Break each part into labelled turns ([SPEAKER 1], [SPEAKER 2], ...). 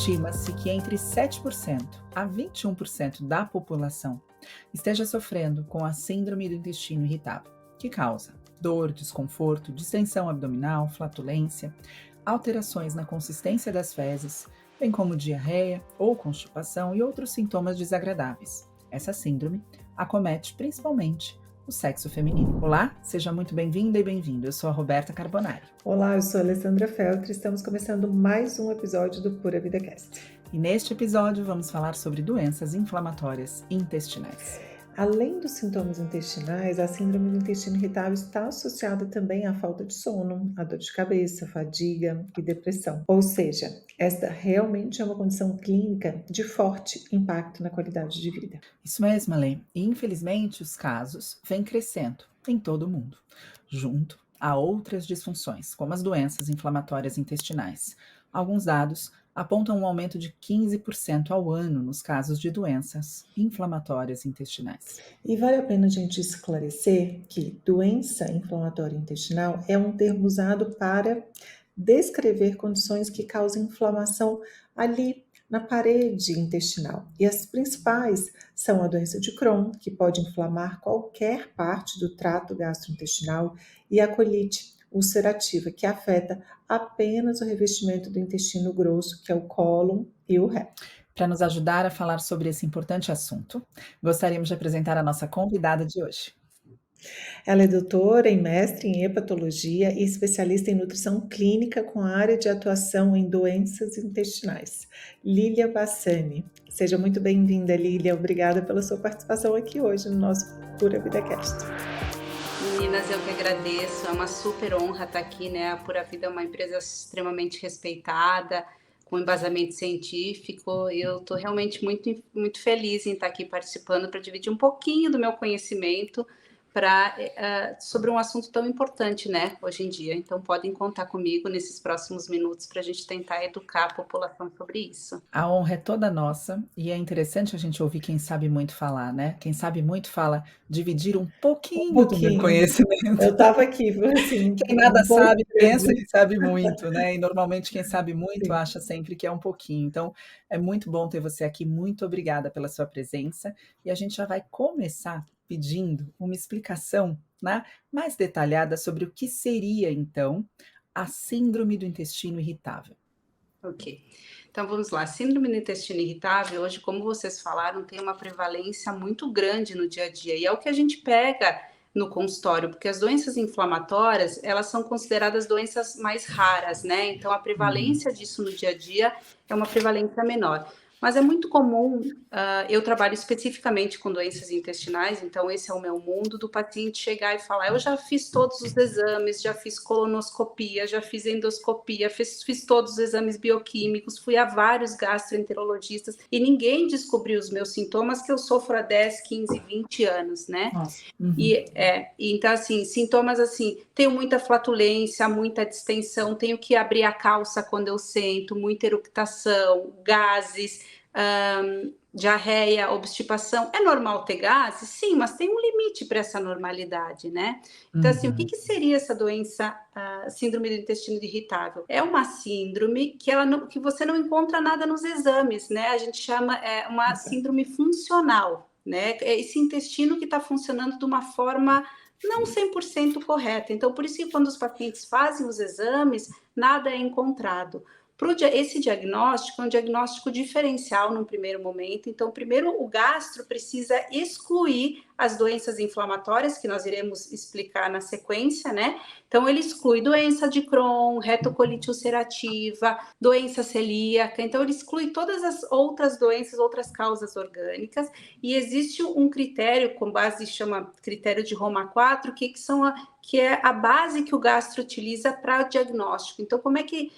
[SPEAKER 1] Estima-se que entre 7% a 21% da população esteja sofrendo com a síndrome do intestino irritável, que causa dor, desconforto, distensão abdominal, flatulência, alterações na consistência das fezes, bem como diarreia ou constipação e outros sintomas desagradáveis. Essa síndrome acomete principalmente o sexo feminino. Olá, seja muito bem-vinda e bem-vindo. Eu sou a Roberta Carbonari.
[SPEAKER 2] Olá, eu sou a Alessandra Feltri. Estamos começando mais um episódio do Pura Vida Cast.
[SPEAKER 1] E neste episódio vamos falar sobre doenças inflamatórias intestinais.
[SPEAKER 2] Além dos sintomas intestinais, a síndrome do intestino irritável está associada também à falta de sono, à dor de cabeça, fadiga e depressão. Ou seja, esta realmente é uma condição clínica de forte impacto na qualidade de vida.
[SPEAKER 1] Isso mesmo, Alê. E infelizmente os casos vêm crescendo em todo o mundo, junto a outras disfunções, como as doenças inflamatórias intestinais. Alguns dados apontam um aumento de 15% ao ano nos casos de doenças inflamatórias intestinais.
[SPEAKER 2] E vale a pena a gente esclarecer que doença inflamatória intestinal é um termo usado para descrever condições que causam inflamação ali na parede intestinal. E as principais são a doença de Crohn, que pode inflamar qualquer parte do trato gastrointestinal, e a colite ulcerativa, que afeta apenas o revestimento do intestino grosso, que é o cólon e o reto.
[SPEAKER 1] Para nos ajudar a falar sobre esse importante assunto, gostaríamos de apresentar a nossa convidada de hoje.
[SPEAKER 2] Ela é doutora e mestre em hepatologia e especialista em nutrição clínica com a área de atuação em doenças intestinais. Lília Bassani. Seja muito bem-vinda, Lília. Obrigada pela sua participação aqui hoje no nosso Pura Vida Cast.
[SPEAKER 3] Meninas, eu que agradeço. É uma super honra estar aqui, né? A Pura Vida é uma empresa extremamente respeitada, com embasamento científico. Eu estou realmente muito feliz em estar aqui participando para dividir um pouquinho do meu conhecimento sobre um assunto tão importante, né, hoje em dia. Então, podem contar comigo nesses próximos minutos para a gente tentar educar a população sobre isso.
[SPEAKER 1] A honra é toda nossa e é interessante a gente ouvir quem sabe muito falar, né? Quem sabe muito fala dividir um pouquinho do meu conhecimento.
[SPEAKER 2] Eu estava aqui, assim...
[SPEAKER 1] Quem nada sabe, pensa que sabe muito, né? E normalmente quem sabe muito
[SPEAKER 2] Sim.
[SPEAKER 1] acha sempre que é um pouquinho. Então, é muito bom ter você aqui. Muito obrigada pela sua presença. E a gente já vai começar pedindo uma explicação, né, mais detalhada sobre o que seria, então, a síndrome do intestino irritável.
[SPEAKER 3] Ok. Então, vamos lá. Síndrome do intestino irritável, hoje, como vocês falaram, tem uma prevalência muito grande no dia a dia. E é o que a gente pega no consultório, porque as doenças inflamatórias, elas são consideradas doenças mais raras, né? Então, a prevalência disso no dia a dia é uma prevalência menor. Mas é muito comum, eu trabalho especificamente com doenças intestinais, então esse é o meu mundo, do paciente chegar e falar, eu já fiz todos os exames, já fiz colonoscopia, já fiz endoscopia, fiz todos os exames bioquímicos, fui a vários gastroenterologistas e ninguém descobriu os meus sintomas que eu sofro há 10, 15, 20 anos, né?
[SPEAKER 1] Nossa.
[SPEAKER 3] Então, assim, sintomas assim, tenho muita flatulência, muita distensão, tenho que abrir a calça quando eu sento, muita eructação, gases, diarreia, obstipação. É normal ter gases? Sim, mas tem um limite para essa normalidade, né? Então, assim, o que seria essa doença, síndrome do intestino irritável? É uma síndrome que você não encontra nada nos exames, né? A gente chama uma síndrome funcional, né? É esse intestino que está funcionando de uma forma não 100% correta. Então, por isso que quando os pacientes fazem os exames, nada é encontrado. Esse diagnóstico é um diagnóstico diferencial num primeiro momento. Então, primeiro, o gastro precisa excluir as doenças inflamatórias, que nós iremos explicar na sequência, né? Então, ele exclui doença de Crohn, retocolite ulcerativa, doença celíaca. Então, ele exclui todas as outras doenças, outras causas orgânicas. E existe um critério, com base, chama critério de Roma 4, que é a base que o gastro utiliza para o diagnóstico. Então, como é que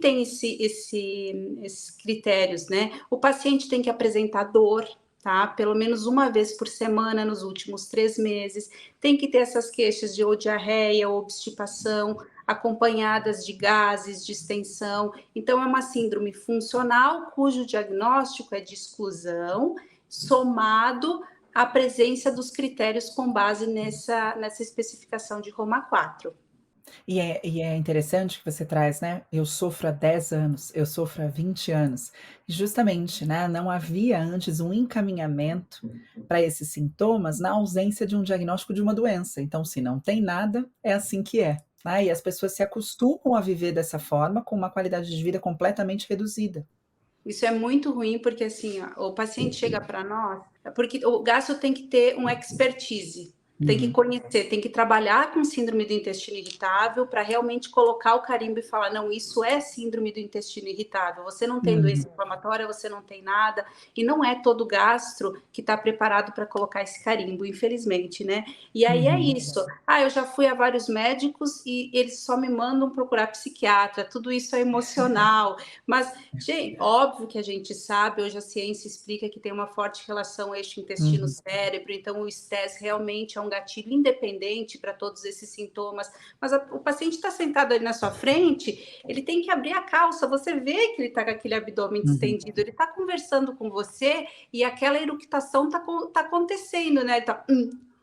[SPEAKER 3] tem esses critérios, né? O paciente tem que apresentar dor, tá? Pelo menos uma vez por semana nos últimos 3 meses. Tem que ter essas queixas de ou diarreia ou obstipação, acompanhadas de gases, distensão. Então, é uma síndrome funcional, cujo diagnóstico é de exclusão, somado à presença dos critérios com base nessa especificação de Roma 4.
[SPEAKER 1] E é interessante que você traz, né, eu sofro há 10 anos, eu sofro há 20 anos. E justamente, né, não havia antes um encaminhamento para esses sintomas na ausência de um diagnóstico de uma doença. Então, se não tem nada, é assim que é, né, e as pessoas se acostumam a viver dessa forma, com uma qualidade de vida completamente reduzida.
[SPEAKER 3] Isso é muito ruim, porque assim, ó, o paciente chega para nós, porque o gastro tem que ter um expertise, tem que
[SPEAKER 1] Uhum,
[SPEAKER 3] conhecer, tem que trabalhar com síndrome do intestino irritável para realmente colocar o carimbo e falar: não, isso é síndrome do intestino irritável. Você não tem
[SPEAKER 1] uhum,
[SPEAKER 3] doença inflamatória, você não tem nada, e não é todo gastro que está preparado para colocar esse carimbo, infelizmente, né? E aí é
[SPEAKER 1] uhum,
[SPEAKER 3] isso. Ah, eu já fui a vários médicos e eles só me mandam procurar psiquiatra, tudo isso é emocional, mas gente, óbvio que a gente sabe, hoje a ciência explica que tem uma forte relação eixo
[SPEAKER 1] uhum,
[SPEAKER 3] intestino-cérebro, então o estresse realmente é um gatilho independente para todos esses sintomas, mas o paciente está sentado ali na sua frente, ele tem que abrir a calça, você vê que ele está com aquele abdômen
[SPEAKER 1] uhum,
[SPEAKER 3] distendido, ele está conversando com você e aquela eructação está acontecendo, né? Ele está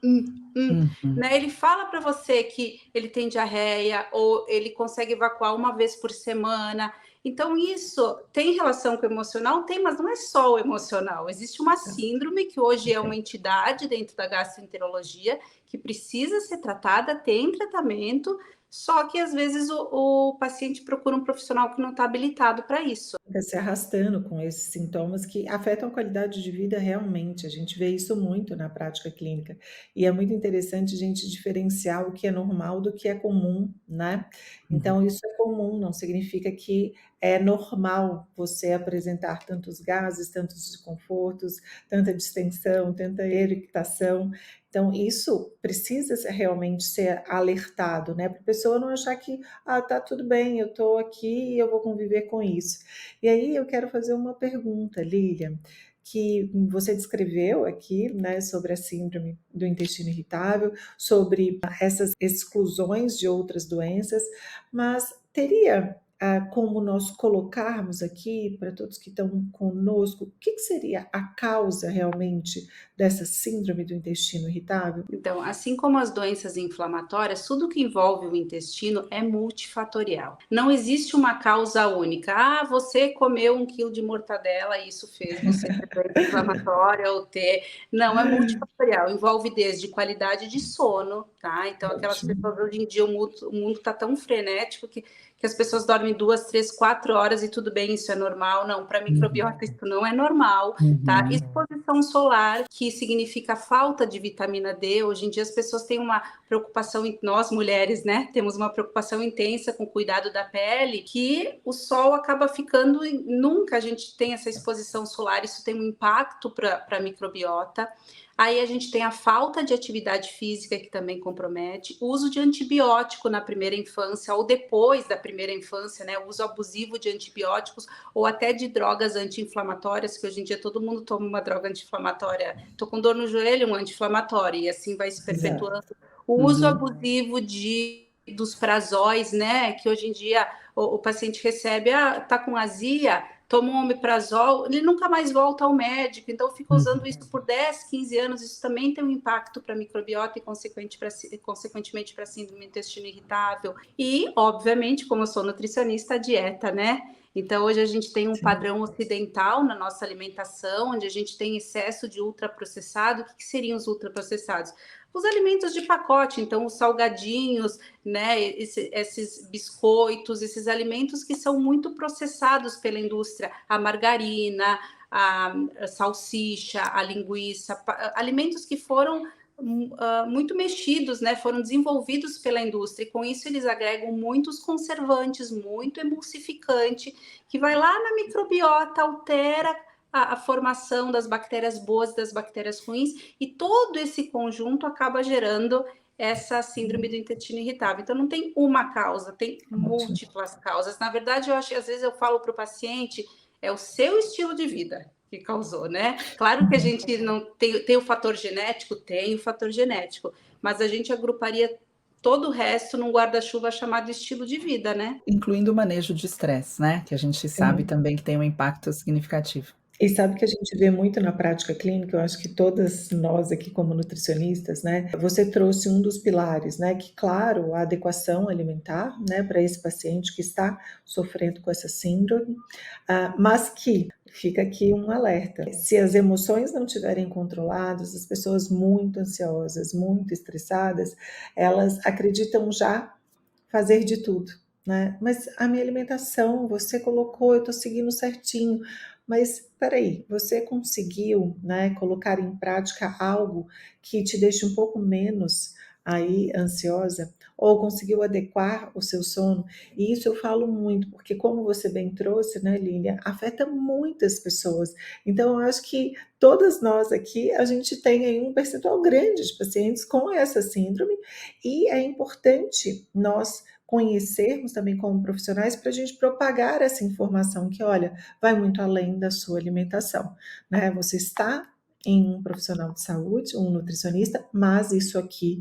[SPEAKER 1] uhum.
[SPEAKER 3] né? Ele fala para você que ele tem diarreia ou ele consegue evacuar uma vez por semana. Então, isso tem relação com o emocional? Tem, mas não é só o emocional. Existe uma síndrome que hoje é uma entidade dentro da gastroenterologia que precisa ser tratada, tem tratamento, só que às vezes o paciente procura um profissional que não está habilitado para isso.
[SPEAKER 2] Fica se arrastando com esses sintomas que afetam a qualidade de vida realmente. A gente vê isso muito na prática clínica. E é muito interessante a gente diferenciar o que é normal do que é comum, né?
[SPEAKER 1] Uhum.
[SPEAKER 2] Então, isso é comum, não significa que é normal você apresentar tantos gases, tantos desconfortos, tanta distensão, tanta eructação. Então, isso precisa realmente ser alertado, né? Para a pessoa não achar que, tá tudo bem, eu estou aqui e eu vou conviver com isso. E aí eu quero fazer uma pergunta, Lilian, que você descreveu aqui, né, sobre a síndrome do intestino irritável, sobre essas exclusões de outras doenças, mas teria como nós colocarmos aqui, para todos que estão conosco, o que seria a causa realmente dessa síndrome do intestino irritável?
[SPEAKER 3] Então, assim como as doenças inflamatórias, tudo que envolve o intestino é multifatorial. Não existe uma causa única. Ah, você comeu 1 quilo de mortadela e isso fez você ter doença inflamatória ou ter. Não, é multifatorial. Envolve desde qualidade de sono, tá? Então, aquelas
[SPEAKER 2] Ótimo.
[SPEAKER 3] pessoas hoje em dia, o mundo está tão frenético que as pessoas dormem 2, 3, 4 horas e tudo bem, isso é normal. Não, para
[SPEAKER 1] Uhum,
[SPEAKER 3] microbiota isso não é normal, tá?
[SPEAKER 1] uhum,
[SPEAKER 3] Exposição solar, que significa falta de vitamina D. Hoje em dia as pessoas têm uma preocupação, nós mulheres, né, temos uma preocupação intensa com o cuidado da pele, que o sol acaba ficando, nunca a gente tem essa exposição solar, isso tem um impacto para a microbiota. Aí a gente tem a falta de atividade física, que também compromete, o uso de antibiótico na primeira infância ou depois da primeira infância, né? O uso abusivo de antibióticos ou até de drogas anti-inflamatórias, que hoje em dia todo mundo toma uma droga anti-inflamatória. Tô com dor no joelho, um anti-inflamatório, e assim vai se perpetuando.
[SPEAKER 2] Exato.
[SPEAKER 3] O uso
[SPEAKER 1] uhum.
[SPEAKER 3] abusivo dos prazóis, né? Que hoje em dia o paciente recebe, tá com azia, toma um omeprazol, ele nunca mais volta ao médico, então fica usando
[SPEAKER 1] Uhum.
[SPEAKER 3] isso por 10, 15 anos, isso também tem um impacto para a microbiota e consequentemente para a síndrome do intestino irritável. E, obviamente, como eu sou nutricionista, a dieta, né? Então, hoje a gente tem um
[SPEAKER 2] Sim.
[SPEAKER 3] padrão ocidental na nossa alimentação, onde a gente tem excesso de ultraprocessado. O que seriam os ultraprocessados? Os alimentos de pacote, então os salgadinhos, né, esses biscoitos, esses alimentos que são muito processados pela indústria, a margarina, a salsicha, a linguiça, alimentos que foram muito mexidos, né, foram desenvolvidos pela indústria, e com isso eles agregam muitos conservantes, muito emulsificante, que vai lá na microbiota, altera a formação das bactérias boas e das bactérias ruins, e todo esse conjunto acaba gerando essa síndrome do intestino irritável. Então, não tem uma causa, tem
[SPEAKER 2] Ótimo.
[SPEAKER 3] múltiplas causas. Na verdade, eu acho que às vezes eu falo para o paciente, é o seu estilo de vida que causou, né? Claro que a
[SPEAKER 1] Uhum.
[SPEAKER 3] gente não tem o fator genético, tem o fator genético, mas a gente agruparia todo o resto num guarda-chuva chamado estilo de vida, né?
[SPEAKER 1] Incluindo o manejo de estresse, né, que a gente sabe
[SPEAKER 2] Sim.
[SPEAKER 1] também que tem um impacto significativo.
[SPEAKER 2] E sabe que a gente vê muito na prática clínica, eu acho que todas nós aqui como nutricionistas, né, você trouxe um dos pilares, né, que claro, a adequação alimentar, né, para esse paciente que está sofrendo com essa síndrome, mas que fica aqui um alerta, se as emoções não estiverem controladas, as pessoas muito ansiosas, muito estressadas, elas acreditam já fazer de tudo, né? Mas a minha alimentação, você colocou, eu estou seguindo certinho. Mas espera aí, você conseguiu, né, colocar em prática algo que te deixe um pouco menos aí ansiosa? Ou conseguiu adequar o seu sono? E isso eu falo muito, porque como você bem trouxe, né, Lília, afeta muitas pessoas. Então, eu acho que todas nós aqui, a gente tem aí um percentual grande de pacientes com essa síndrome, e é importante nós conhecermos também como profissionais para a gente propagar essa informação que, olha, vai muito além da sua alimentação, né? Você está em um profissional de saúde, um nutricionista, mas isso aqui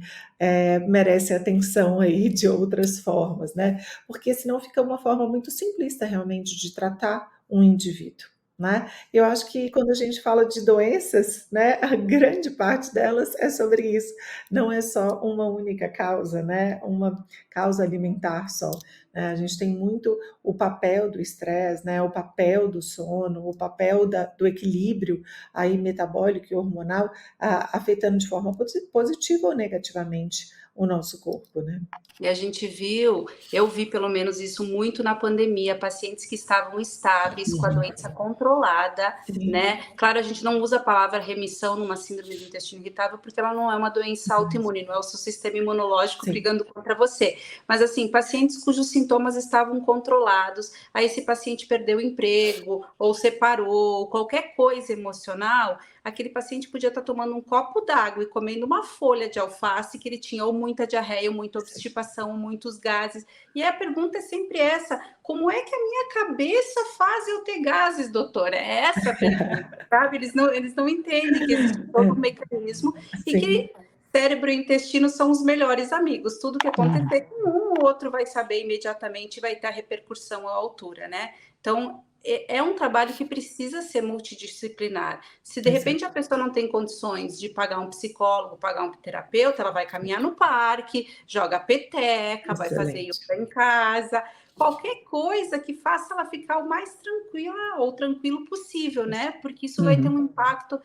[SPEAKER 2] merece atenção aí de outras formas, né? Porque senão fica uma forma muito simplista realmente de tratar um indivíduo. Né? Eu acho que quando a gente fala de doenças, né, a grande parte delas é sobre isso, não é só uma única causa, né, uma causa alimentar só. Né? A gente tem muito o papel do estresse, né, o papel do sono, o papel do equilíbrio aí metabólico e hormonal, afetando de forma positiva ou negativamente o nosso corpo, né?
[SPEAKER 3] E a gente viu, eu vi pelo menos isso muito na pandemia, pacientes que estavam estáveis, com a doença controlada,
[SPEAKER 2] Sim.
[SPEAKER 3] né? Claro, a gente não usa a palavra remissão numa síndrome do intestino irritável, porque ela não é uma doença autoimune, não é o seu sistema imunológico
[SPEAKER 2] Sim.
[SPEAKER 3] brigando contra você. Mas, assim, pacientes cujos sintomas estavam controlados, aí esse paciente perdeu o emprego, ou separou, qualquer coisa emocional, aquele paciente podia estar tomando um copo d'água e comendo uma folha de alface que ele tinha ou muita diarreia, ou muita obstipação, ou muitos gases. E a pergunta é sempre essa: como é que a minha cabeça faz eu ter gases, doutora? É essa a pergunta, sabe? Eles não entendem que existe todo um mecanismo e que cérebro e intestino são os melhores amigos. Tudo que acontecer, um ou outro vai saber imediatamente e vai ter a repercussão à altura, né? Então, é um trabalho que precisa ser multidisciplinar. Se de repente a pessoa não tem condições de pagar um psicólogo, pagar um terapeuta, ela vai caminhar no parque, joga peteca, vai fazer yoga em casa, qualquer coisa que faça ela ficar o mais tranquila ou tranquilo possível, né? Porque isso vai ter um impacto.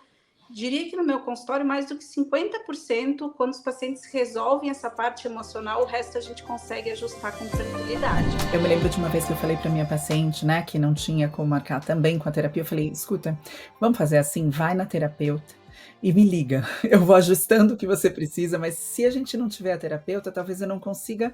[SPEAKER 3] Diria que no meu consultório, mais do que 50%, quando os pacientes resolvem essa parte emocional, o resto a gente consegue ajustar com tranquilidade.
[SPEAKER 1] Eu me lembro de uma vez que eu falei para minha paciente, né, que não tinha como marcar também com a terapia, eu falei, escuta, vamos fazer assim, vai na terapeuta e me liga, eu vou ajustando o que você precisa, mas se a gente não tiver a terapeuta, talvez eu não consiga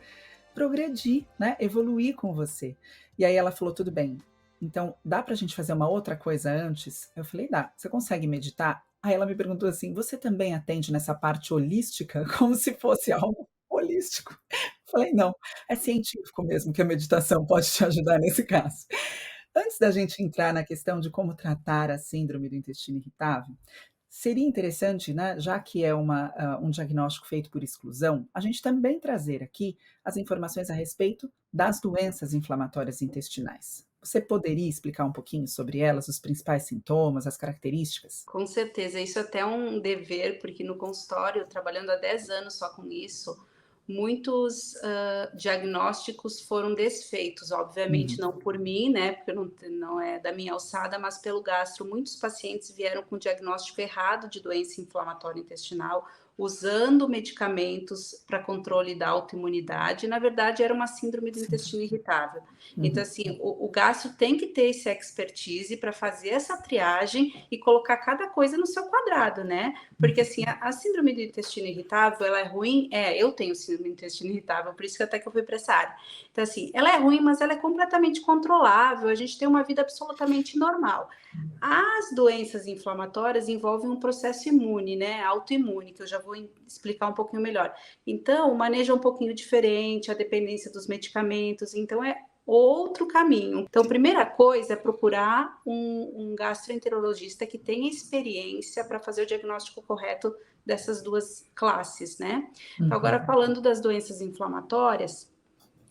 [SPEAKER 1] progredir, né, evoluir com você. E aí ela falou, tudo bem, então dá pra gente fazer uma outra coisa antes? Eu falei, dá, você consegue meditar? Aí ela me perguntou assim, você também atende nessa parte holística? Como se fosse algo holístico. Falei, não, é científico mesmo que a meditação pode te ajudar nesse caso. Antes da gente entrar na questão de como tratar a síndrome do intestino irritável, seria interessante, né, já que é um diagnóstico feito por exclusão, a gente também trazer aqui as informações a respeito das doenças inflamatórias intestinais. Você poderia explicar um pouquinho sobre elas, os principais sintomas, as características?
[SPEAKER 3] Com certeza, isso até é um dever, porque no consultório, trabalhando há 10 anos só com isso, muitos diagnósticos foram desfeitos, obviamente não por mim, né, porque não é da minha alçada, mas pelo gastro. Muitos pacientes vieram com diagnóstico errado de doença inflamatória intestinal, usando medicamentos para controle da autoimunidade, na verdade era uma síndrome do intestino irritável. Então, assim, o gastro tem que ter esse expertise para fazer essa triagem e colocar cada coisa no seu quadrado, né? Porque, assim, a síndrome do intestino irritável, ela é ruim? Eu tenho síndrome do intestino irritável, por isso que até que eu fui para essa área. Então, assim, ela é ruim, mas ela é completamente controlável, a gente tem uma vida absolutamente normal. As doenças inflamatórias envolvem um processo imune, né? Autoimune, que eu já vou explicar um pouquinho melhor. Então, o manejo é um pouquinho diferente, a dependência dos medicamentos, então é outro caminho. Então, primeira coisa é procurar um gastroenterologista que tenha experiência para fazer o diagnóstico correto dessas duas classes, né? Então, agora falando das doenças inflamatórias,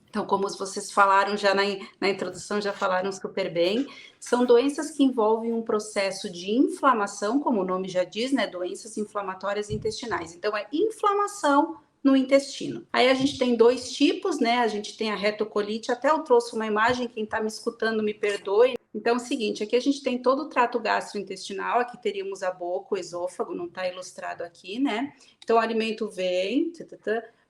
[SPEAKER 3] Então, como vocês falaram já na introdução, já falaram super bem, são doenças que envolvem um processo de inflamação, como o nome já diz, né? Doenças inflamatórias intestinais. Então, é inflamação no intestino. Aí a gente tem dois tipos, né? A gente tem a retocolite, até eu trouxe uma imagem, quem está me escutando me perdoe. Então, é o seguinte, aqui a gente tem todo o trato gastrointestinal, aqui teríamos a boca, o esôfago, não está ilustrado aqui, né? Então, o alimento vem,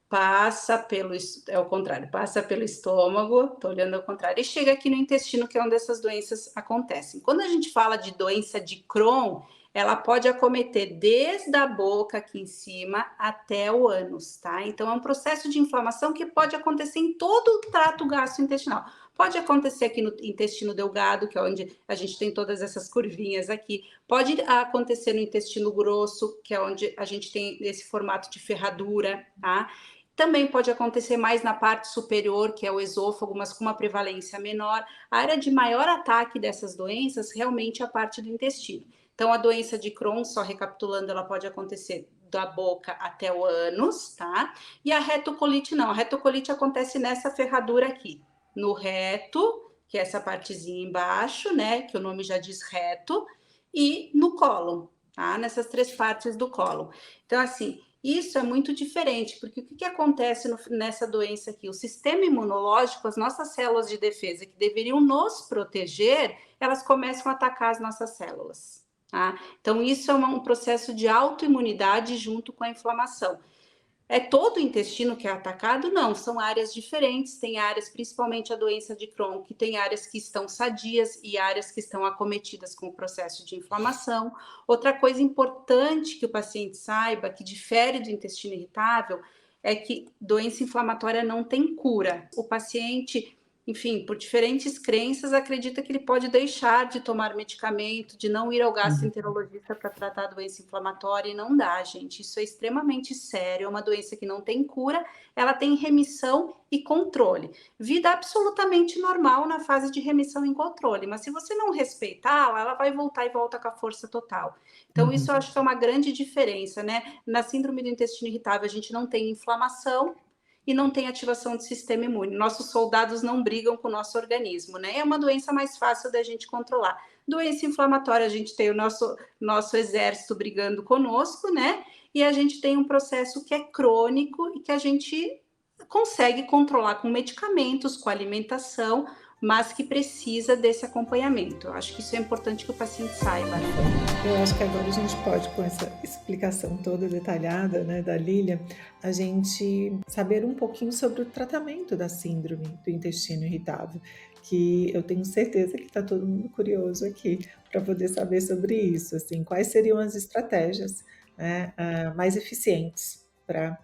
[SPEAKER 3] passa pelo, é o contrário, passa pelo estômago, tô olhando ao contrário, e chega aqui no intestino, que é onde essas doenças acontecem. Quando a gente fala de doença de Crohn, ela pode acometer desde a boca aqui em cima até o ânus, tá? Então é um processo de inflamação que pode acontecer em todo o trato gastrointestinal. Pode acontecer aqui no intestino delgado, que é onde a gente tem todas essas curvinhas aqui. Pode acontecer no intestino grosso, que é onde a gente tem esse formato de ferradura, tá? Também pode acontecer mais na parte superior, que é o esôfago, mas com uma prevalência menor. A área de maior ataque dessas doenças realmente é a parte do intestino. Então, a doença de Crohn, só recapitulando, ela pode acontecer da boca até o ânus, tá? E a retocolite não. A retocolite acontece nessa ferradura aqui, no reto, que é essa partezinha embaixo, né? Que o nome já diz reto, e no cólon, tá? Nessas três partes do cólon. Então, assim, isso é muito diferente, porque o que acontece nessa doença aqui? O sistema imunológico, as nossas células de defesa que deveriam nos proteger, elas começam a atacar as nossas células. Tá? Então, isso é um processo de autoimunidade junto com a inflamação. É todo o intestino que é atacado? Não, são áreas diferentes. Tem áreas, principalmente a doença de Crohn, que tem áreas que estão sadias e áreas que estão acometidas com o processo de inflamação. Outra coisa importante que o paciente saiba, que difere do intestino irritável, é que doença inflamatória não tem cura. O paciente, enfim, por diferentes crenças, acredita que ele pode deixar de tomar medicamento, de não ir ao gastroenterologista para tratar a doença inflamatória, e não dá, gente. Isso é extremamente sério, é uma doença que não tem cura, ela tem remissão e controle. Vida absolutamente normal na fase de remissão e controle, mas se você não respeitá-la, ela vai voltar e volta com a força total. Então, isso eu acho que é uma grande diferença, né? Na síndrome do intestino irritável, a gente não tem inflamação, e não tem ativação do sistema imune. Nossos soldados não brigam com o nosso organismo, né? É uma doença mais fácil da gente controlar. Doença inflamatória, a gente tem o nosso exército brigando conosco, né? E a gente tem um processo que é crônico e que a gente consegue controlar com medicamentos, com alimentação, mas que precisa desse acompanhamento. Eu acho que isso é importante que o paciente saiba, né?
[SPEAKER 2] Eu acho que agora a gente pode, com essa explicação toda detalhada, né, da Lília, a gente saber um pouquinho sobre o tratamento da síndrome do intestino irritável, que eu tenho certeza que está todo mundo curioso aqui para poder saber sobre isso, assim, quais seriam as estratégias, né, mais eficientes para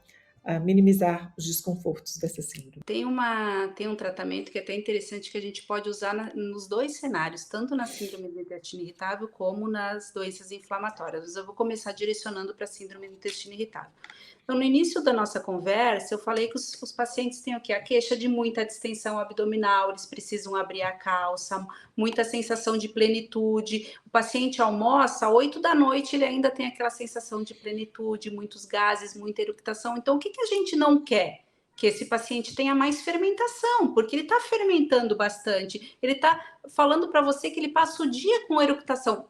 [SPEAKER 2] minimizar os desconfortos dessa síndrome.
[SPEAKER 3] Tem um tratamento que é até interessante, que a gente pode usar nos dois cenários, tanto na síndrome do intestino irritável como nas doenças inflamatórias. Mas eu vou começar direcionando para a síndrome do intestino irritável. Então, no início da nossa conversa, eu falei que os pacientes têm o quê? A queixa de muita distensão abdominal, eles precisam abrir a calça, muita sensação de plenitude. O paciente almoça, 8 da noite, ele ainda tem aquela sensação de plenitude, muitos gases, muita eructação. Então, o que a gente não quer? Que esse paciente tenha mais fermentação, porque ele está fermentando bastante. Ele está falando para você que ele passa o dia com eructação.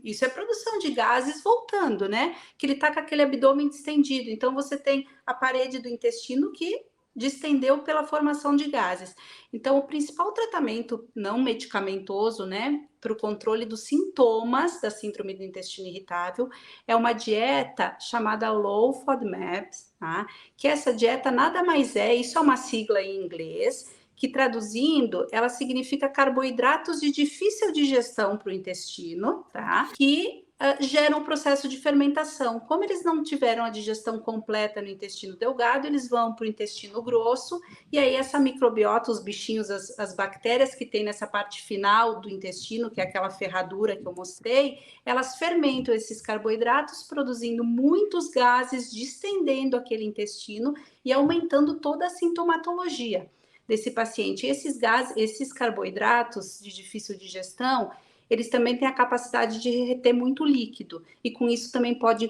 [SPEAKER 3] Isso é produção de gases voltando, né? Que ele está com aquele abdômen distendido. Então, você tem a parede do intestino que distendeu pela formação de gases. Então, o principal tratamento não medicamentoso, né, para o controle dos sintomas da síndrome do intestino irritável é uma dieta chamada Low FODMAPs, tá? Que essa dieta nada mais é, isso é uma sigla em inglês, que traduzindo, ela significa carboidratos de difícil digestão para o intestino, tá? Que geram um processo de fermentação. Como eles não tiveram a digestão completa no intestino delgado, eles vão para o intestino grosso, e aí essa microbiota, os bichinhos, as bactérias que tem nessa parte final do intestino, que é aquela ferradura que eu mostrei, elas fermentam esses carboidratos, produzindo muitos gases, distendendo aquele intestino e aumentando toda a sintomatologia desse paciente. Esses gases, esses carboidratos de difícil digestão, eles também têm a capacidade de reter muito líquido, e com isso também pode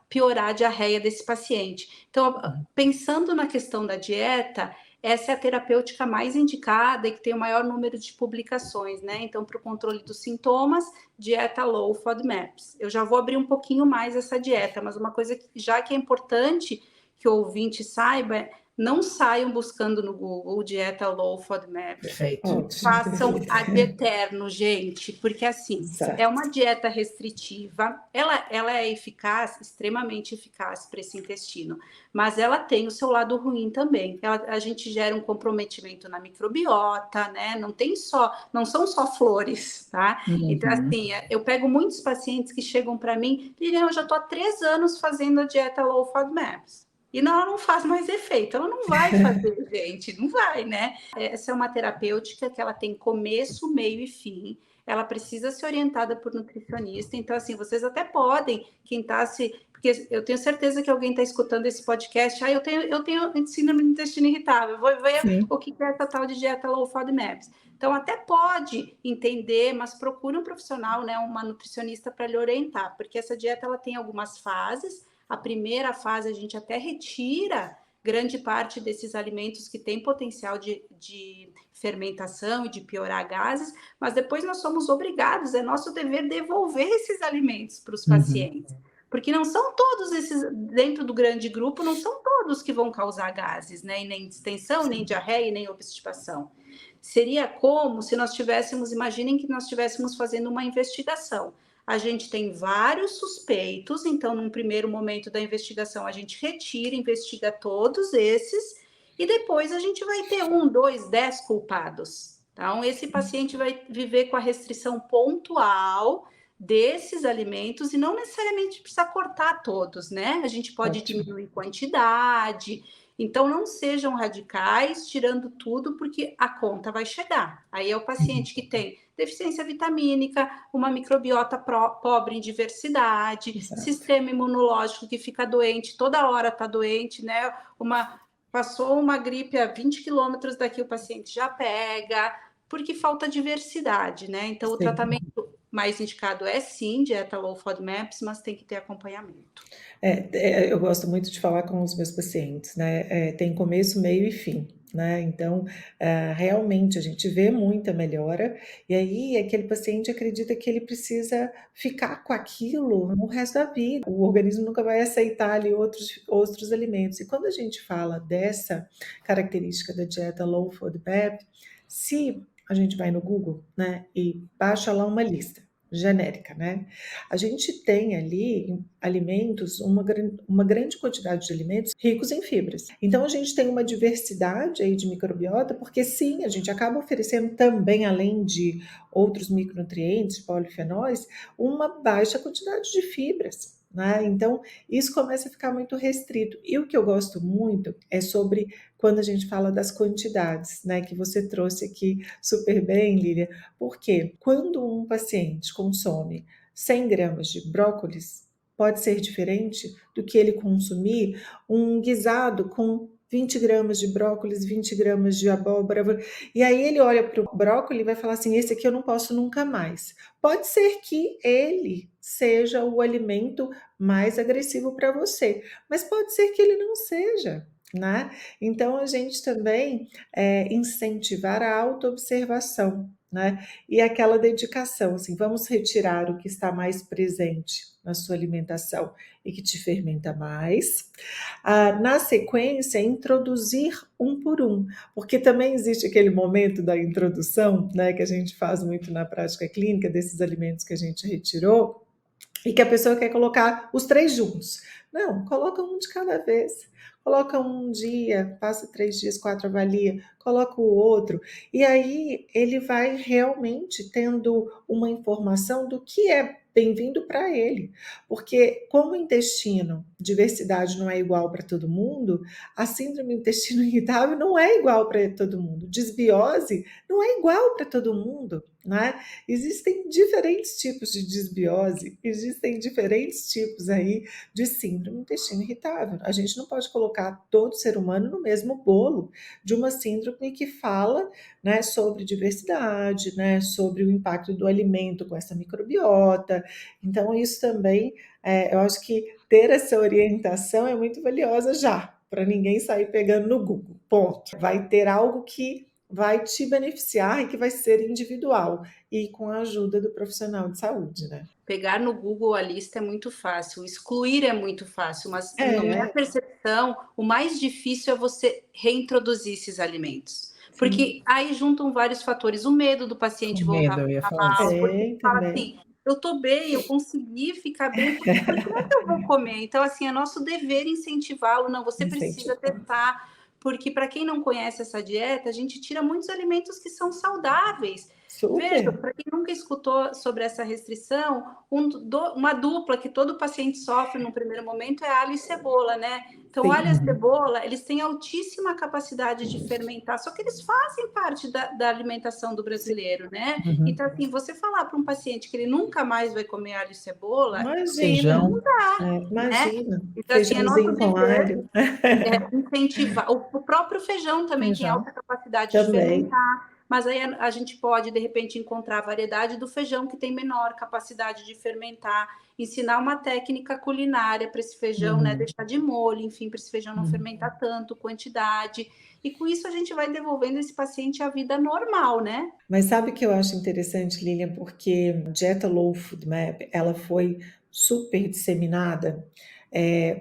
[SPEAKER 3] piorar a diarreia desse paciente. Então, pensando na questão da dieta, essa é a terapêutica mais indicada e que tem o maior número de publicações, né? Então, para o controle dos sintomas, dieta low FODMAPs. Eu já vou abrir um pouquinho mais essa dieta, mas uma coisa que, já que é importante que o ouvinte saiba, não saiam buscando no Google dieta low FODMAPs.
[SPEAKER 1] Perfeito.
[SPEAKER 2] Ótimo,
[SPEAKER 3] Façam
[SPEAKER 2] perfeito.
[SPEAKER 3] ad eterno, gente, porque assim,
[SPEAKER 2] Exato.
[SPEAKER 3] é uma dieta restritiva, ela é eficaz, extremamente eficaz para esse intestino, mas ela tem o seu lado ruim também. A gente gera um comprometimento na microbiota, né? Não são só flores, tá? Então, assim, eu pego muitos pacientes que chegam para mim e dizem, eu já estou há 3 anos fazendo a dieta low FODMAPs. E ela não faz mais efeito, ela não vai fazer, gente, não vai, né? Essa é uma terapêutica que ela tem começo, meio e fim. Ela precisa ser orientada por nutricionista. Então, assim, vocês até podem, quem está se... Porque eu tenho certeza que alguém está escutando esse podcast. Eu tenho síndrome do intestino irritável. Vou ver
[SPEAKER 1] Sim.
[SPEAKER 3] o que é essa tal de dieta low FODMAPs. Então, até pode entender, mas procure um profissional, né, uma nutricionista para lhe orientar. Porque essa dieta ela tem algumas fases. A primeira fase a gente até retira grande parte desses alimentos que têm potencial de fermentação e de piorar gases, mas depois nós somos obrigados, é nosso dever devolver esses alimentos para os pacientes. Porque não são todos esses, dentro do grande grupo, não são todos que vão causar gases, né? E nem distensão, nem diarreia, nem obstipação. Seria como se nós tivéssemos, imaginem que nós estivéssemos fazendo uma investigação. A gente tem vários suspeitos, então, num primeiro momento da investigação, a gente retira, investiga todos esses, e depois a gente vai ter 1, 2, 10 culpados. Então, esse paciente vai viver com a restrição pontual desses alimentos, e não necessariamente precisa cortar todos, né? A gente pode diminuir quantidade. Então, não sejam radicais, tirando tudo, porque a conta vai chegar. Aí é o paciente que tem deficiência vitamínica, uma microbiota pobre em diversidade, sistema imunológico que fica doente, toda hora está doente, né? Passou uma gripe a 20 quilômetros daqui, o paciente já pega, porque falta diversidade, né? Então, o tratamento mais indicado é sim dieta low FODMAPs, mas tem que ter acompanhamento.
[SPEAKER 2] Eu gosto muito de falar com os meus pacientes, né? Tem começo, meio e fim, né? Então, realmente a gente vê muita melhora, e aí aquele paciente acredita que ele precisa ficar com aquilo no resto da vida. O organismo nunca vai aceitar ali outros alimentos. E quando a gente fala dessa característica da dieta low FODMAP, se a gente vai no Google, né, e baixa lá uma lista genérica, né? A gente tem ali alimentos, uma grande quantidade de alimentos ricos em fibras. Então a gente tem uma diversidade aí de microbiota, porque sim, a gente acaba oferecendo também, além de outros micronutrientes, polifenóis, uma baixa quantidade de fibras, né? Então isso começa a ficar muito restrito. E o que eu gosto muito é sobre quando a gente fala das quantidades, né, que você trouxe aqui super bem, Lília, porque quando um paciente consome 100 gramas de brócolis, pode ser diferente do que ele consumir um guisado com 20 gramas de brócolis, 20 gramas de abóbora, e aí ele olha para o brócolis e vai falar assim, esse aqui eu não posso nunca mais. Pode ser que ele seja o alimento mais agressivo para você, mas pode ser que ele não seja, né? Então, a gente também incentivar a autoobservação, né? E aquela dedicação, assim, vamos retirar o que está mais presente na sua alimentação e que te fermenta mais. Na sequência, introduzir um por um, porque também existe aquele momento da introdução, né, que a gente faz muito na prática clínica, desses alimentos que a gente retirou, e que a pessoa quer colocar os 3 juntos. Não, coloca um de cada vez. Coloca um dia, passa 3 dias, 4 avalia, coloca o outro. E aí ele vai realmente tendo uma informação do que é bem-vindo para ele. Porque como o intestino, diversidade não é igual para todo mundo, a síndrome do intestino irritável não é igual para todo mundo. Desbiose não é igual para todo mundo, né? Existem diferentes tipos de desbiose, existem diferentes tipos aí de síndrome do intestino irritável. A gente não pode colocar todo ser humano no mesmo bolo de uma síndrome que fala, né, sobre diversidade, né, sobre o impacto do alimento com essa microbiota. Então, isso também, eu acho que ter essa orientação é muito valiosa já, para ninguém sair pegando no Google, ponto. Vai ter algo que vai te beneficiar e que vai ser individual e com a ajuda do profissional de saúde, né?
[SPEAKER 3] Pegar no Google a lista é muito fácil, excluir é muito fácil, mas na minha
[SPEAKER 2] É,
[SPEAKER 3] percepção, o mais difícil é você reintroduzir esses alimentos.
[SPEAKER 2] sim,
[SPEAKER 3] Porque aí juntam vários fatores, o medo do
[SPEAKER 1] O
[SPEAKER 3] paciente voltar
[SPEAKER 1] medo,
[SPEAKER 3] a
[SPEAKER 1] eu ia
[SPEAKER 3] ficar
[SPEAKER 1] falar isso.
[SPEAKER 3] mal, porque
[SPEAKER 2] tem
[SPEAKER 3] ele fala
[SPEAKER 2] também.
[SPEAKER 3] assim, eu tô bem, eu consegui ficar bem, por que é que eu vou comer? Então, assim, é nosso dever incentivá-lo, não, você precisa
[SPEAKER 2] Incentivar.
[SPEAKER 3] testar, porque para quem não conhece essa dieta, a gente tira muitos alimentos que são saudáveis. Veja,
[SPEAKER 2] Super.
[SPEAKER 3] para quem nunca escutou sobre essa restrição, uma dupla que todo paciente sofre no primeiro momento é alho e cebola, né? Então, alho e
[SPEAKER 2] Sim.
[SPEAKER 3] cebola, eles têm altíssima capacidade de fermentar, só que eles fazem parte da alimentação do brasileiro, né?
[SPEAKER 1] Uhum.
[SPEAKER 3] Então, assim, você falar para um paciente que ele nunca mais vai comer alho e cebola,
[SPEAKER 2] Imagina,
[SPEAKER 1] Feijão.
[SPEAKER 3] né?
[SPEAKER 2] imagina.
[SPEAKER 3] Então, assim, é nosso
[SPEAKER 2] Feijãozinho com
[SPEAKER 3] dever
[SPEAKER 2] alho
[SPEAKER 3] incentivar. O próprio feijão também tem
[SPEAKER 1] Feijão.
[SPEAKER 3] alta capacidade de
[SPEAKER 2] também.
[SPEAKER 3] fermentar, mas aí a gente pode, de repente, encontrar a variedade do feijão que tem menor capacidade de fermentar, ensinar uma técnica culinária para esse feijão, né?
[SPEAKER 1] Uhum.
[SPEAKER 3] Deixar de molho, enfim, para esse feijão não
[SPEAKER 1] Uhum.
[SPEAKER 3] fermentar tanto, quantidade. E com isso a gente vai devolvendo esse paciente à vida normal, né?
[SPEAKER 2] Mas sabe o que eu acho interessante, Lilian? Porque a dieta Low Food Map, ela foi super disseminada,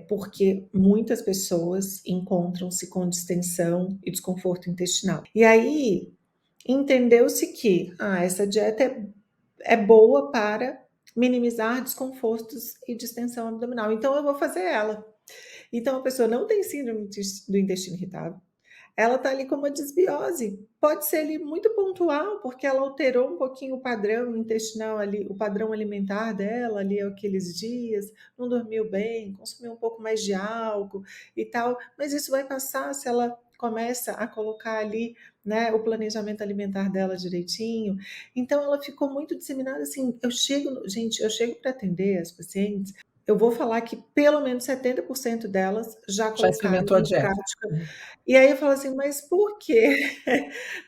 [SPEAKER 2] porque muitas pessoas encontram-se com distensão e desconforto intestinal. E aí, entendeu-se que essa dieta é boa para minimizar desconfortos e distensão abdominal, então eu vou fazer ela. Então a pessoa não tem síndrome do intestino irritável, ela está ali com uma desbiose. Pode ser ali muito pontual, porque ela alterou um pouquinho o padrão intestinal ali, o padrão alimentar dela ali aqueles dias, não dormiu bem, consumiu um pouco mais de álcool e tal, mas isso vai passar se ela começa a colocar ali, né, o planejamento alimentar dela direitinho. Então ela ficou muito disseminada assim, eu chego para atender as pacientes, eu vou falar que pelo menos 70% delas já
[SPEAKER 1] Já
[SPEAKER 2] colocaram
[SPEAKER 1] experimentou a
[SPEAKER 2] em
[SPEAKER 1] dieta.
[SPEAKER 2] prática e aí eu falo assim, mas por quê?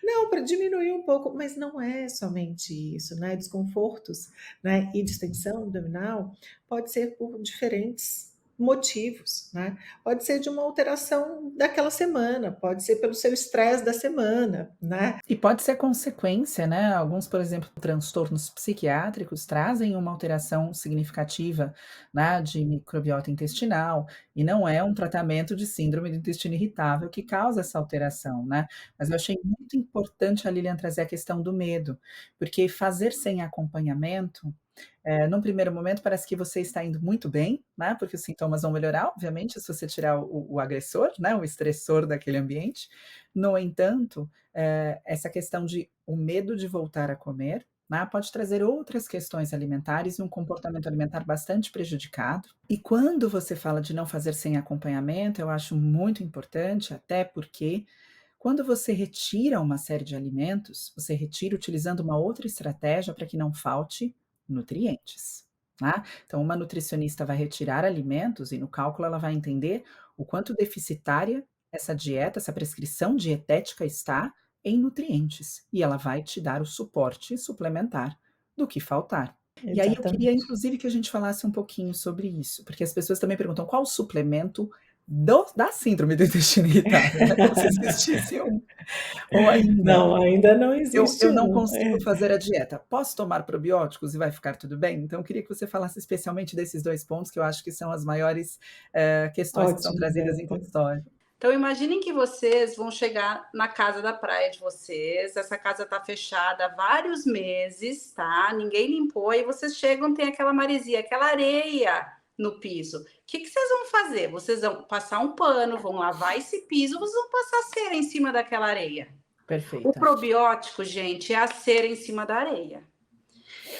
[SPEAKER 2] Não, para diminuir um pouco, mas não é somente isso, né? Desconfortos, né? E distensão abdominal pode ser por diferentes motivos, né? Pode ser de uma alteração daquela semana, pode ser pelo seu estresse da semana, né?
[SPEAKER 1] E pode ser consequência, né? Alguns, por exemplo, transtornos psiquiátricos trazem uma alteração significativa, né, de microbiota intestinal, e não é um tratamento de síndrome do intestino irritável que causa essa alteração, né? Mas eu achei muito importante a Lilian trazer a questão do medo, porque fazer sem acompanhamento, num primeiro momento parece que você está indo muito bem, né? Porque os sintomas vão melhorar, obviamente, se você tirar o agressor, né? O estressor daquele ambiente. No entanto, essa questão de o medo de voltar a comer, né, pode trazer outras questões alimentares e um comportamento alimentar bastante prejudicado. E quando você fala de não fazer sem acompanhamento, eu acho muito importante, até porque quando você retira uma série de alimentos, você retira utilizando uma outra estratégia para que não falte nutrientes. Tá? Então, uma nutricionista vai retirar alimentos e no cálculo ela vai entender o quanto deficitária essa dieta, essa prescrição dietética está em nutrientes, e ela vai te dar o suporte suplementar do que faltar. E aí eu queria
[SPEAKER 2] Exatamente.
[SPEAKER 1] inclusive que a gente falasse um pouquinho sobre isso, porque as pessoas também perguntam qual o suplemento da síndrome do intestino irritável, né, como se existisse um, ou ainda,
[SPEAKER 2] Não, ainda não
[SPEAKER 1] eu
[SPEAKER 2] existe
[SPEAKER 1] não
[SPEAKER 2] um.
[SPEAKER 1] consigo fazer a dieta, posso tomar probióticos e vai ficar tudo bem? Então eu queria que você falasse especialmente desses 2 pontos que eu acho que são as maiores, questões que são
[SPEAKER 2] Ótimo,
[SPEAKER 1] trazidas em
[SPEAKER 2] Roberta.
[SPEAKER 1] consultório.
[SPEAKER 3] Então, imaginem que vocês vão chegar na casa da praia de vocês, essa casa está fechada há vários meses, tá? Ninguém limpou, e vocês chegam, tem aquela maresia, aquela areia no piso. O que vocês vão fazer? Vocês vão passar um pano, vão lavar esse piso, vocês vão passar cera em cima daquela areia. O
[SPEAKER 1] Perfeita.
[SPEAKER 3] probiótico, gente, é a cera em cima da areia.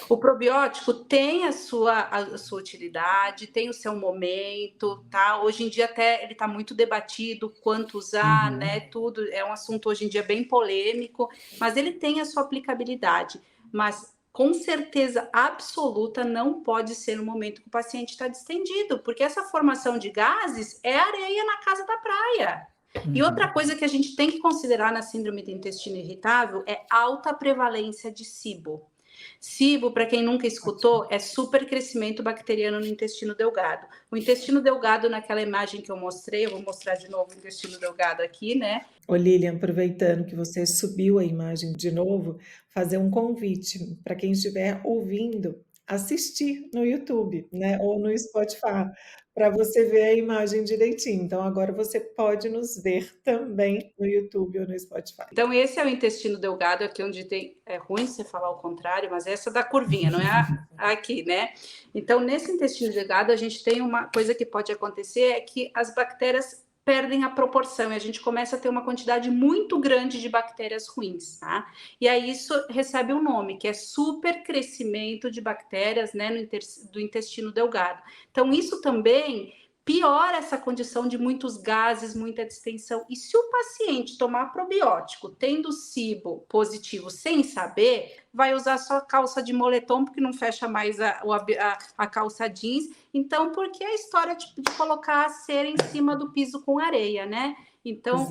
[SPEAKER 3] O probiótico tem a sua utilidade, tem o seu momento, tá? Hoje em dia até ele está muito debatido quanto usar, né? Tudo é um assunto hoje em dia bem polêmico, mas ele tem a sua aplicabilidade. Mas com certeza absoluta não pode ser no momento que o paciente está distendido, porque essa formação de gases é areia na casa da praia. E outra coisa que a gente tem que considerar na síndrome do intestino irritável é alta prevalência de SIBO. SIBO, para quem nunca escutou, é supercrescimento bacteriano no intestino delgado. O intestino delgado, naquela imagem que eu mostrei, eu vou mostrar de novo o intestino delgado aqui, né?
[SPEAKER 2] Ô Lilian, aproveitando que você subiu a imagem de novo, fazer um convite para quem estiver ouvindo assistir no YouTube, né, ou no Spotify, para você ver a imagem direitinho. Então agora você pode nos ver também no YouTube ou no Spotify.
[SPEAKER 3] Então esse é o intestino delgado, aqui onde tem, é ruim você falar o contrário, mas essa da curvinha, não é aqui, né? Então nesse intestino delgado a gente tem uma coisa que pode acontecer, é que as bactérias perdem a proporção e a gente começa a ter uma quantidade muito grande de bactérias ruins, tá? E aí isso recebe um nome, que é supercrescimento de bactérias, né, do intestino delgado. Então isso também piora essa condição de muitos gases, muita distensão. E se o paciente tomar probiótico tendo SIBO positivo sem saber, vai usar só calça de moletom, porque não fecha mais a calça jeans. Então, por que a história de colocar a cera em cima do piso com areia, né? Então,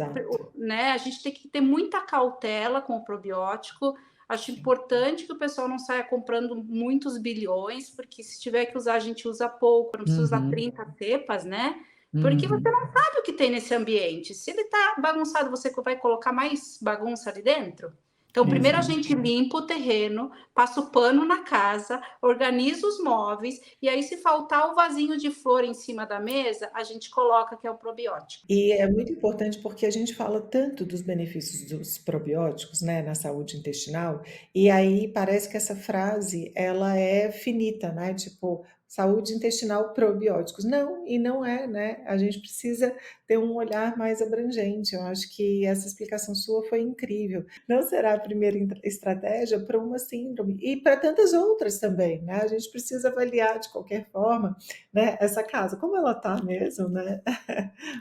[SPEAKER 3] né, a gente tem que ter muita cautela com o probiótico. Acho importante que o pessoal não saia comprando muitos bilhões, porque se tiver que usar, a gente usa pouco, não precisa usar 30 cepas, né? Porque você não sabe o que tem nesse ambiente. Se ele tá bagunçado, você vai colocar mais bagunça ali dentro? Então, primeiro a gente limpa o terreno, passa o pano na casa, organiza os móveis, e aí se faltar o vasinho de flor em cima da mesa, a gente coloca que é o probiótico.
[SPEAKER 2] E é muito importante porque a gente fala tanto dos benefícios dos probióticos, né, na saúde intestinal, e aí parece que essa frase, ela é finita, né, tipo, saúde intestinal probióticos. Não, e não é, né? A gente precisa ter um olhar mais abrangente. Eu acho que essa explicação sua foi incrível. Não será a primeira estratégia para uma síndrome e para tantas outras também, né? A gente precisa avaliar de qualquer forma, né, essa casa, como ela está mesmo, né?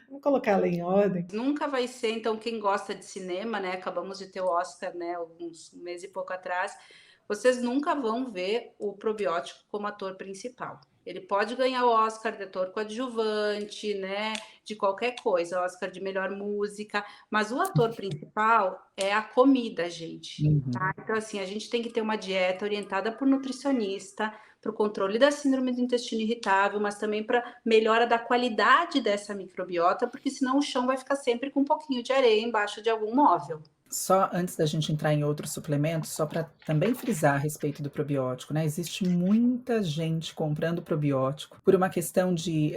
[SPEAKER 2] Vamos colocar ela em ordem.
[SPEAKER 3] Nunca vai ser, então, quem gosta de cinema, né? Acabamos de ter o Oscar, né? Alguns meses e pouco atrás. Vocês nunca vão ver o probiótico como ator principal. Ele pode ganhar o Oscar de ator coadjuvante, né? De qualquer coisa, Oscar de melhor música, mas o ator principal é a comida, gente. Tá? Então, assim, a gente tem que ter uma dieta orientada por nutricionista, para o controle da síndrome do intestino irritável, mas também para melhora da qualidade dessa microbiota, porque senão o chão vai ficar sempre com um pouquinho de areia embaixo de algum móvel.
[SPEAKER 1] Só antes da gente entrar em outros suplementos, só para também frisar a respeito do probiótico, né? Existe muita gente comprando probiótico por uma questão de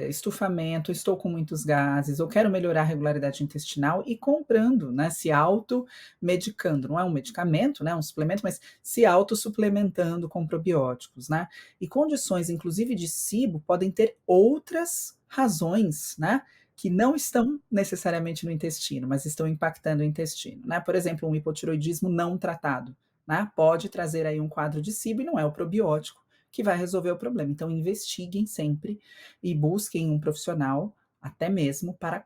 [SPEAKER 1] estufamento, estou com muitos gases, ou quero melhorar a regularidade intestinal e comprando, né? Se automedicando. Não é um medicamento, né? Um suplemento, mas se autossuplementando com probióticos, né? E condições, inclusive de SIBO, podem ter outras razões, né? Que não estão necessariamente no intestino, mas estão impactando o intestino, né? Por exemplo, um hipotiroidismo não tratado, né? Pode trazer aí um quadro de SIBO e não é o probiótico que vai resolver o problema. Então, investiguem sempre e busquem um profissional, até mesmo para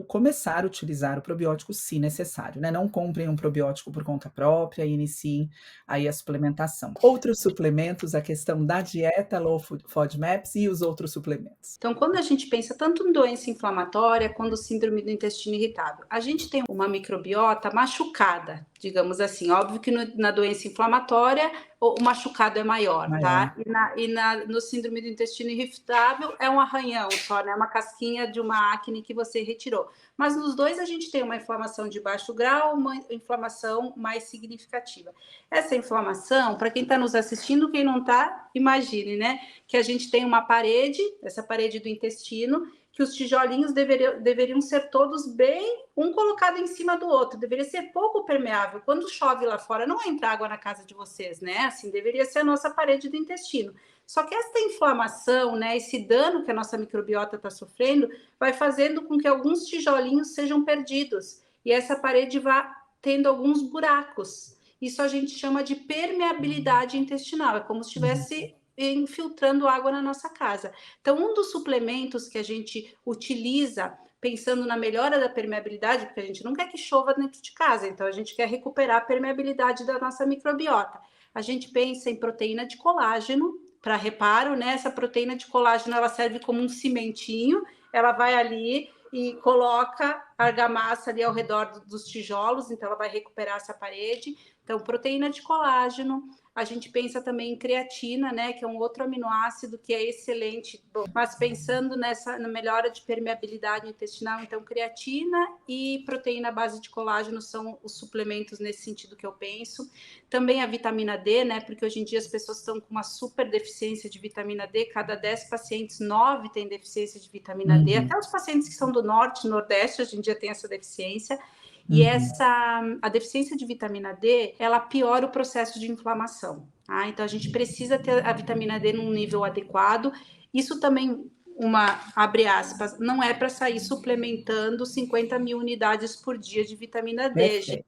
[SPEAKER 1] começar a utilizar o probiótico se necessário, né? Não comprem um probiótico por conta própria e iniciem aí a suplementação. Outros suplementos, a questão da dieta low FODMAPs e os outros suplementos.
[SPEAKER 3] Então, quando a gente pensa tanto em doença inflamatória quanto síndrome do intestino irritável, a gente tem uma microbiota machucada, digamos assim. Óbvio que na doença inflamatória o machucado é maior, tá? E no síndrome do intestino irritável é um arranhão só, né? Uma casquinha de uma acne que você retirou. Mas nos dois a gente tem uma inflamação de baixo grau, uma inflamação mais significativa. Essa inflamação, para quem está nos assistindo, quem não está, imagine, né? Que a gente tem uma parede, essa parede do intestino, que os tijolinhos deveriam ser todos bem, um colocado em cima do outro, deveria ser pouco permeável. Quando chove lá fora, não entra água na casa de vocês, né? Assim, deveria ser a nossa parede do intestino. Só que essa inflamação, né, esse dano que a nossa microbiota está sofrendo, vai fazendo com que alguns tijolinhos sejam perdidos. E essa parede vá tendo alguns buracos. Isso a gente chama de permeabilidade intestinal. É como se estivesse infiltrando água na nossa casa. Então, um dos suplementos que a gente utiliza pensando na melhora da permeabilidade, porque a gente não quer que chova dentro de casa, então a gente quer recuperar a permeabilidade da nossa microbiota. A gente pensa em proteína de colágeno, para reparo, né? Essa proteína de colágeno, ela serve como um cimentinho, ela vai ali e coloca argamassa ali ao redor dos tijolos, então ela vai recuperar essa parede. Então, proteína de colágeno, a gente pensa também em creatina, né, que é um outro aminoácido que é excelente. Bom, mas pensando na melhora de permeabilidade intestinal, então creatina e proteína à base de colágeno são os suplementos nesse sentido que eu penso. Também a vitamina D, né, porque hoje em dia as pessoas estão com uma super deficiência de vitamina D, cada 10 pacientes, 9 têm deficiência de vitamina D, até os pacientes que são do norte, nordeste, hoje em dia tem essa deficiência. E a deficiência de vitamina D, ela piora o processo de inflamação. Tá? Então, a gente precisa ter a vitamina D num nível adequado. Isso também, abre aspas, não é para sair suplementando 50 mil unidades por dia de vitamina D, gente.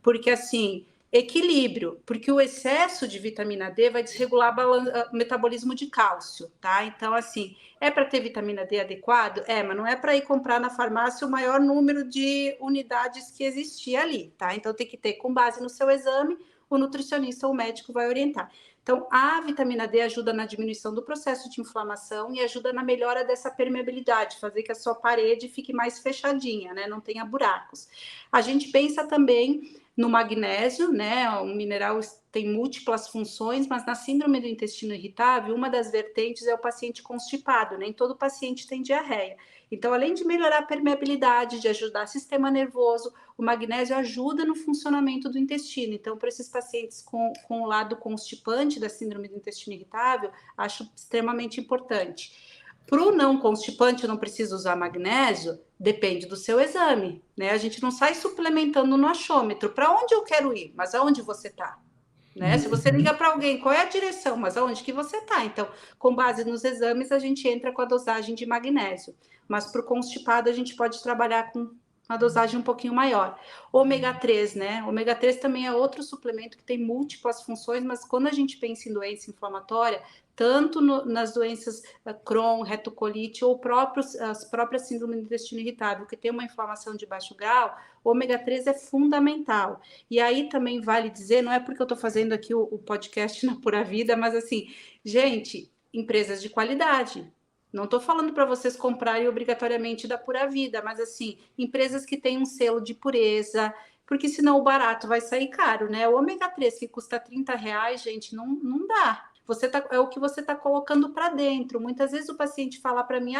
[SPEAKER 3] Porque, assim, equilíbrio, porque o excesso de vitamina D vai desregular o metabolismo de cálcio, tá? Então, assim, é para ter vitamina D adequado? Mas não é para ir comprar na farmácia o maior número de unidades que existia ali, tá? Então, tem que ter, com base no seu exame, o nutricionista ou o médico vai orientar. Então, a vitamina D ajuda na diminuição do processo de inflamação e ajuda na melhora dessa permeabilidade, fazer que a sua parede fique mais fechadinha, né? Não tenha buracos. A gente pensa também no magnésio, né? O mineral tem múltiplas funções, mas na síndrome do intestino irritável, uma das vertentes é o paciente constipado, nem todo paciente tem diarreia. Então, além de melhorar a permeabilidade, de ajudar o sistema nervoso, o magnésio ajuda no funcionamento do intestino. Então, para esses pacientes com o lado constipante da síndrome do intestino irritável, acho extremamente importante. Para o não constipante, eu não preciso usar magnésio, depende do seu exame, né? A gente não sai suplementando no achômetro. Para onde eu quero ir? Mas aonde você está? Né? Se você liga para alguém, qual é a direção? Mas aonde que você está? Então, com base nos exames, a gente entra com a dosagem de magnésio. Mas para o constipado, a gente pode trabalhar com uma dosagem um pouquinho maior. Ômega 3, né? Ômega 3 também é outro suplemento que tem múltiplas funções, mas quando a gente pensa em doença inflamatória, tanto nas doenças Crohn, retocolite ou as próprias síndromes do intestino irritável, que tem uma inflamação de baixo grau, o ômega 3 é fundamental. E aí também vale dizer, não é porque eu estou fazendo aqui o podcast na Pura Vida, mas assim, gente, empresas de qualidade. Não estou falando para vocês comprarem obrigatoriamente da Pura Vida, mas assim, empresas que têm um selo de pureza, porque senão o barato vai sair caro, né? O ômega 3 que custa R$30, gente, não dá. É o que você está colocando para dentro. Muitas vezes o paciente fala para mim,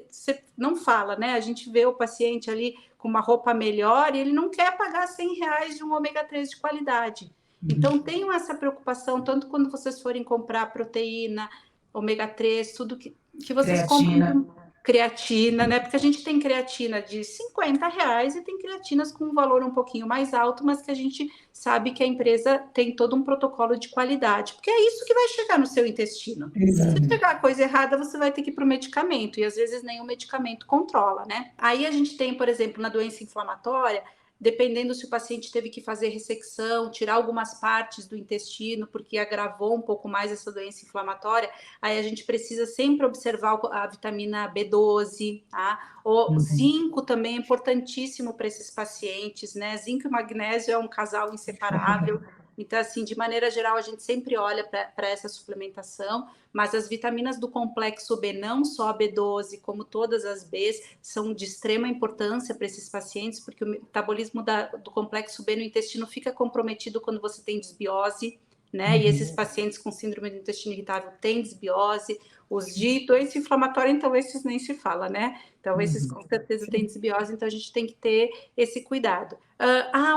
[SPEAKER 3] você não fala, né? A gente vê o paciente ali com uma roupa melhor e ele não quer pagar R$100 de um ômega 3 de qualidade. Então, tenham essa preocupação, tanto quando vocês forem comprar proteína, ômega 3, tudo que vocês comprem. Creatina, né? Porque a gente tem creatina de R$50 e tem creatinas com um valor um pouquinho mais alto, mas que a gente sabe que a empresa tem todo um protocolo de qualidade, porque é isso que vai chegar no seu intestino.
[SPEAKER 2] Exato.
[SPEAKER 3] Se chegar a coisa errada, você vai ter que ir para o medicamento, e às vezes nem o medicamento controla, né? Aí a gente tem, por exemplo, na doença inflamatória, dependendo se o paciente teve que fazer ressecção, tirar algumas partes do intestino, porque agravou um pouco mais essa doença inflamatória, aí a gente precisa sempre observar a vitamina B12, tá? O zinco também é importantíssimo para esses pacientes, né? Zinco e magnésio é um casal inseparável. Então, assim, de maneira geral, a gente sempre olha para essa suplementação, mas as vitaminas do complexo B, não só a B12, como todas as Bs, são de extrema importância para esses pacientes, porque o metabolismo do complexo B no intestino fica comprometido quando você tem desbiose, né? E esses pacientes com síndrome do intestino irritável têm desbiose. Os de doença inflamatória, então, esses nem se fala, né? Então, esses com certeza têm desbiose, então a gente tem que ter esse cuidado.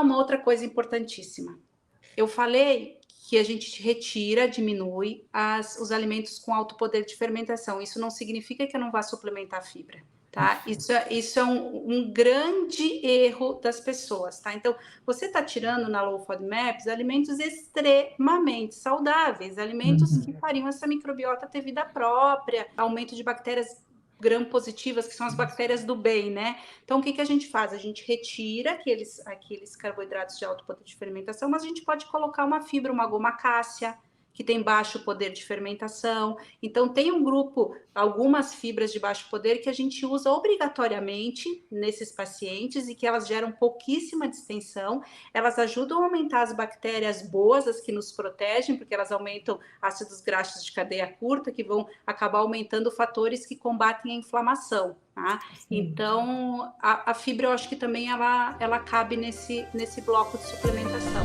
[SPEAKER 3] Uma outra coisa importantíssima. Eu falei que a gente retira, diminui os alimentos com alto poder de fermentação. Isso não significa que eu não vá suplementar fibra, tá? Isso é um grande erro das pessoas, tá? Então, você está tirando na Low FODMAPs alimentos extremamente saudáveis, alimentos que fariam essa microbiota ter vida própria, aumento de bactérias gram-positivas, que são as bactérias do bem, né? Então, o que a gente faz? A gente retira aqueles carboidratos de alto poder de fermentação, mas a gente pode colocar uma fibra, uma goma cássia, que tem baixo poder de fermentação. Então, tem um grupo, algumas fibras de baixo poder que a gente usa obrigatoriamente nesses pacientes e que elas geram pouquíssima distensão. Elas ajudam a aumentar as bactérias boas, as que nos protegem, porque elas aumentam ácidos graxos de cadeia curta, que vão acabar aumentando fatores que combatem a inflamação. tá?
[SPEAKER 2] Sim.
[SPEAKER 3] Então, a fibra eu acho que também ela cabe nesse bloco de suplementação.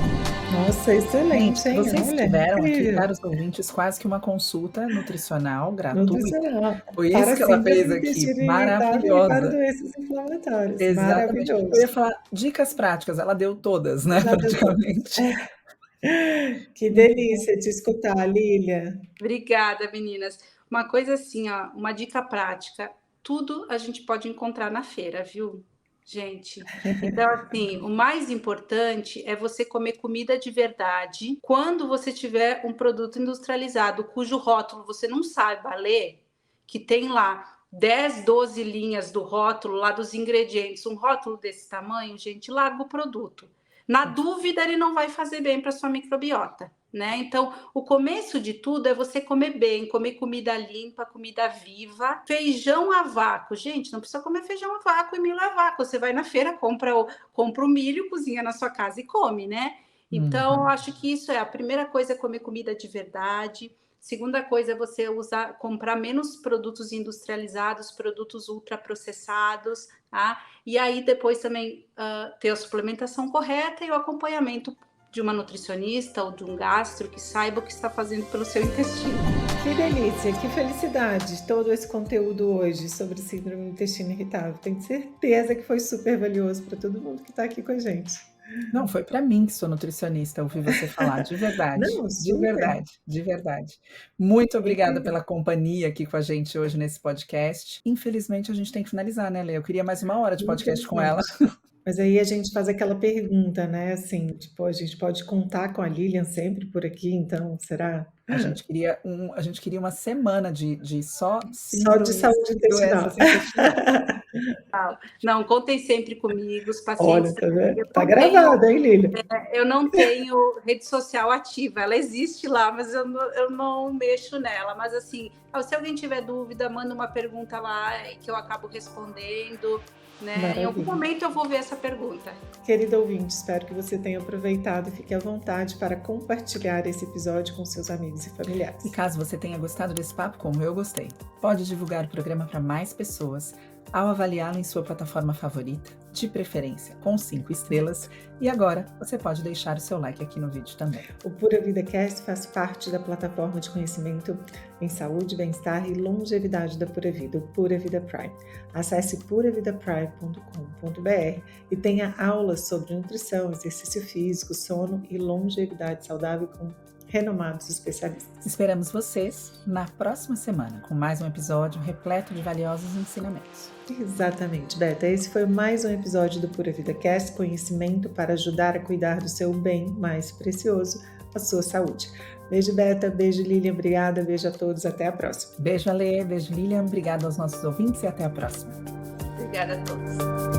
[SPEAKER 2] Nossa, excelente,
[SPEAKER 1] Gente,
[SPEAKER 2] hein?
[SPEAKER 1] vocês
[SPEAKER 2] Olha,
[SPEAKER 1] tiveram aqui,
[SPEAKER 2] incrível.
[SPEAKER 1] caros ouvintes, quase que uma consulta nutricional gratuita.
[SPEAKER 2] Nutricional,
[SPEAKER 1] Foi isso
[SPEAKER 2] para
[SPEAKER 1] que ela
[SPEAKER 2] síndrome
[SPEAKER 1] fez
[SPEAKER 2] do
[SPEAKER 1] aqui,
[SPEAKER 2] intestino irritável e para
[SPEAKER 1] maravilhosa.
[SPEAKER 2] doenças inflamatórias.
[SPEAKER 1] Exatamente. Eu ia
[SPEAKER 2] Maravilhoso.
[SPEAKER 1] falar dicas práticas, ela deu todas, né,
[SPEAKER 2] Já deu todas.
[SPEAKER 1] praticamente.
[SPEAKER 2] Que
[SPEAKER 1] Muito bom.
[SPEAKER 2] delícia te escutar, Lília.
[SPEAKER 3] Obrigada, meninas. Uma coisa assim, ó, uma dica prática, tudo a gente pode encontrar na feira, viu, gente? Então, assim, o mais importante é você comer comida de verdade. Quando você tiver um produto industrializado, cujo rótulo você não saiba ler, que tem lá 10, 12 linhas do rótulo, lá dos ingredientes, um rótulo desse tamanho, gente, larga o produto. Na dúvida, ele não vai fazer bem para sua microbiota, né? Então, o começo de tudo é você comer bem, comer comida limpa, comida viva, feijão a vácuo. Gente, não precisa comer feijão a vácuo e milho a vácuo. Você vai na feira, compra o milho, cozinha na sua casa e come, né? Então, eu acho que isso é a primeira coisa, é comer comida de verdade. Segunda coisa é você comprar menos produtos industrializados, produtos ultraprocessados, tá? E aí depois também ter a suplementação correta e o acompanhamento de uma nutricionista ou de um gastro que saiba o que está fazendo pelo seu intestino.
[SPEAKER 2] Que delícia, que felicidade todo esse conteúdo hoje sobre síndrome do intestino irritável. Tenho certeza que foi super valioso para todo mundo que está aqui com a gente.
[SPEAKER 1] Não, foi para mim que sou nutricionista, ouvir você falar, de verdade,
[SPEAKER 2] Não,
[SPEAKER 1] de
[SPEAKER 2] super.
[SPEAKER 1] verdade, de verdade. Muito obrigada
[SPEAKER 2] Incrível.
[SPEAKER 1] pela companhia aqui com a gente hoje nesse podcast. Infelizmente, a gente tem que finalizar, né, Lê? Eu queria mais 1 hora de podcast com ela.
[SPEAKER 2] Mas aí a gente faz aquela pergunta, né? Assim, tipo, a gente pode contar com a Lilian sempre por aqui, então, será?
[SPEAKER 1] A gente queria uma semana de só
[SPEAKER 2] Só de
[SPEAKER 1] síndromes
[SPEAKER 2] saúde
[SPEAKER 1] e
[SPEAKER 2] intestinal.
[SPEAKER 1] doenças intestinais.
[SPEAKER 3] Não, contem sempre comigo, os pacientes.
[SPEAKER 2] Olha, tá vendo?
[SPEAKER 3] Eu
[SPEAKER 2] Tá
[SPEAKER 3] não tenho
[SPEAKER 2] gravado, hein, Lilian?
[SPEAKER 3] Eu não tenho rede social ativa, ela existe lá, mas eu não mexo nela. Mas assim, se alguém tiver dúvida, manda uma pergunta lá que eu acabo respondendo, né?
[SPEAKER 2] Maravilha.
[SPEAKER 3] Em algum momento eu vou ver essa pergunta.
[SPEAKER 2] Querido ouvinte, espero que você tenha aproveitado e fique à vontade para compartilhar esse episódio com seus amigos e familiares.
[SPEAKER 1] E caso você tenha gostado desse papo, como eu gostei, pode divulgar o programa para mais pessoas ao avaliá-lo em sua plataforma favorita, de preferência com 5 estrelas. E agora você pode deixar o seu like aqui no vídeo também.
[SPEAKER 2] O Pura Vida Cast faz parte da plataforma de conhecimento em saúde, bem-estar e longevidade da Pura Vida, o Pura Vida Prime. Acesse puravidaprime.com.br e tenha aulas sobre nutrição, exercício físico, sono e longevidade saudável com renomados especialistas.
[SPEAKER 1] Esperamos vocês na próxima semana com mais um episódio repleto de valiosos ensinamentos.
[SPEAKER 2] Exatamente, Beta. Esse foi mais um episódio do Pura Vida Cast, conhecimento para ajudar a cuidar do seu bem mais precioso, a sua saúde. Beijo, Beta. Beijo, Lilian. Obrigada. Beijo a todos. Até a próxima.
[SPEAKER 1] Beijo, Alê. Beijo, Lilian. Obrigada aos nossos ouvintes e até a próxima.
[SPEAKER 3] Obrigada a todos.